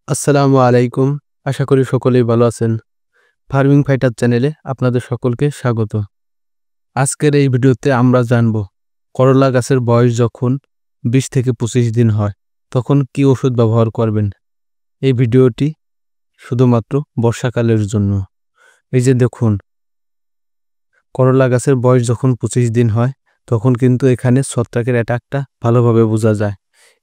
আসসালামু আলাইকুম। আশা করি সকলেই ভালো আছেন। ফার্মিং ফাইটার চ্যানেলে আপনাদের সকলকে স্বাগত। আজকের এই ভিডিওতে আমরা জানব করলা গাছের বয়স যখন 20 থেকে 25 দিন হয় তখন কি ওষুধ ব্যবহার করবেন। এই ভিডিওটি শুধুমাত্র বর্ষাকালের জন্য। এই যে দেখুন, করলা গাছের বয়স যখন 25 দিন হয় তখন কিন্তু এখানে ছত্রাকের অ্যাটাকটা ভালোভাবে বোঝা যায়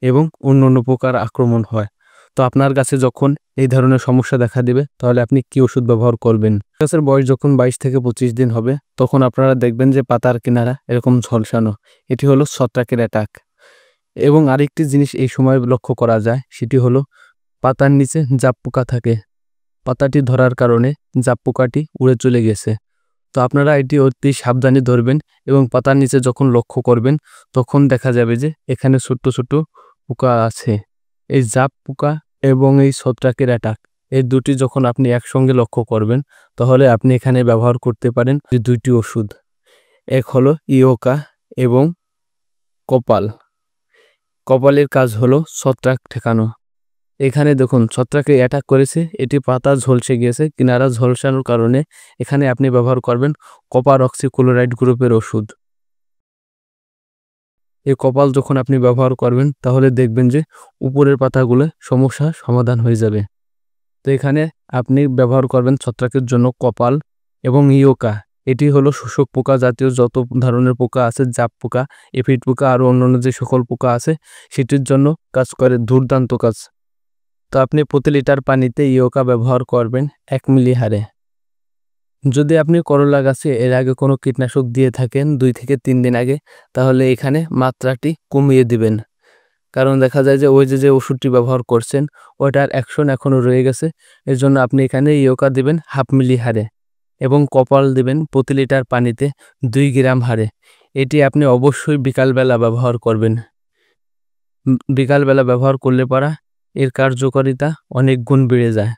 এবং অন্যান্য পোকার আক্রমণ হয়। তো আপনার গাছে যখন এই ধরনের সমস্যা দেখা দিবে তাহলে আপনি কি ওষুধ ব্যবহার করবেন। গাছের বয়স যখন 22 থেকে 25 দিন হবে তখন আপনারা দেখবেন যে পাতার কিনারা এরকম ঝলসানো, এটি হলো ছত্রাকের অ্যাটাক। এবং আরেকটি জিনিস এই সময় লক্ষ্য করা যায়, সেটি হলো পাতার নিচে জাপ পোকা থাকে। পাতাটি ধরার কারণে জাপ পোকাটি উড়ে চলে গেছে। তো আপনারা এটি অতি সাবধানে ধরবেন এবং পাতার নিচে যখন লক্ষ্য করবেন তখন দেখা যাবে যে এখানে ছোট্ট ছোট্ট পোকা আছে। এই জাপ পোকা এবং এই ছত্রাকের অ্যাটাক, এই দুটি যখন আপনি একসঙ্গে লক্ষ্য করবেন তাহলে আপনি এখানে ব্যবহার করতে পারেন যে দুইটি ওষুধ। এক হলো ইওকা এবং কপাল। কপালের কাজ হলো ছত্রাক ঠেকানো। এখানে দেখুন ছত্রাকে অ্যাটাক করেছে, এটি পাতা ঝলসে গিয়েছে, কিনারা ঝলসানোর কারণে এখানে আপনি ব্যবহার করবেন কপার অক্সিক্লোরাইড গ্রুপের ওষুধ। এই কপাল যখন আপনি ব্যবহার করবেন তাহলে দেখবেন যে উপরের পাতাগুলো সমস্যা সমাধান হয়ে যাবে। তো এখানে আপনি ব্যবহার করবেন ছত্রাকের জন্য কপাল এবং ইওকা। এটি হলো শোষক পোকা জাতীয় যত ধরনের পোকা আছে, জাপ পোকা, এফিড পোকা আরও অন্যান্য যে সকল পোকা আছে সেটির জন্য কাজ করে, দুর্দান্ত কাজ। তো আপনি প্রতি লিটার পানিতে ইওকা ব্যবহার করবেন 1 মিলি হারে। যদি আপনি করলা গাছে এর আগে কোনো কীটনাশক দিয়ে থাকেন 2 থেকে 3 দিন আগে, তাহলে এখানে মাত্রাটি কমিয়ে দিবেন। কারণ দেখা যায় যে ওই যে ওষুধটি ব্যবহার করছেন ওটার অ্যাকশন এখনও রয়ে গেছে। এর জন্য আপনি এখানে ইওকা দিবেন 1/2 মিলি হারে এবং কপাল দিবেন প্রতি লিটার পানিতে 2 গ্রাম হারে। এটি আপনি অবশ্যই বিকালবেলা ব্যবহার করবেন। বিকালবেলা ব্যবহার করলে পরা এর কার্যকারিতা অনেক গুণ বেড়ে যায়।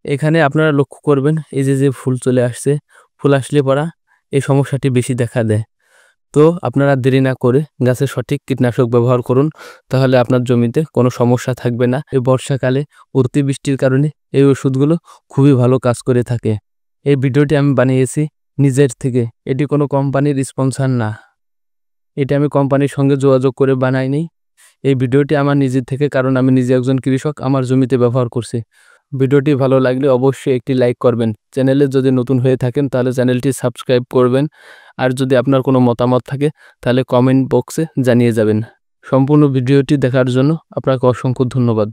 এখানে আপনারা লক্ষ্য করবেন এই যে ফুল চলে আসছে, ফুল আসলে পরা এই সমস্যাটি বেশি দেখা দেয়। তো আপনারা দেরি না করে গাছে সঠিক কীটনাশক ব্যবহার করুন, তাহলে আপনার জমিতে কোনো সমস্যা থাকবে না। এই বর্ষাকালে অতিবৃষ্টির কারণে এই ওষুধগুলো খুবই ভালো কাজ করে থাকে। এই ভিডিওটি আমি বানিয়েছি নিজের থেকে, এটি কোনো কোম্পানির স্পন্সর না, এটা আমি কোম্পানির সঙ্গে যোগাযোগ করে বানাইনি। এই ভিডিওটি আমার নিজের থেকে, কারণ আমি নিজে একজন কৃষক, আমার জমিতে ব্যবহার করছি। ভিডিওটি ভালো লাগলে অবশ্যই একটি লাইক করবেন। চ্যানেলে যদি নতুন হয়ে থাকেন তাহলে চ্যানেলটি সাবস্ক্রাইব করবেন। আর যদি আপনার কোনো মতামত থাকে তাহলে কমেন্ট বক্সে জানিয়ে যাবেন। সম্পূর্ণ ভিডিওটি দেখার জন্য আপনাকে অসংখ্য ধন্যবাদ।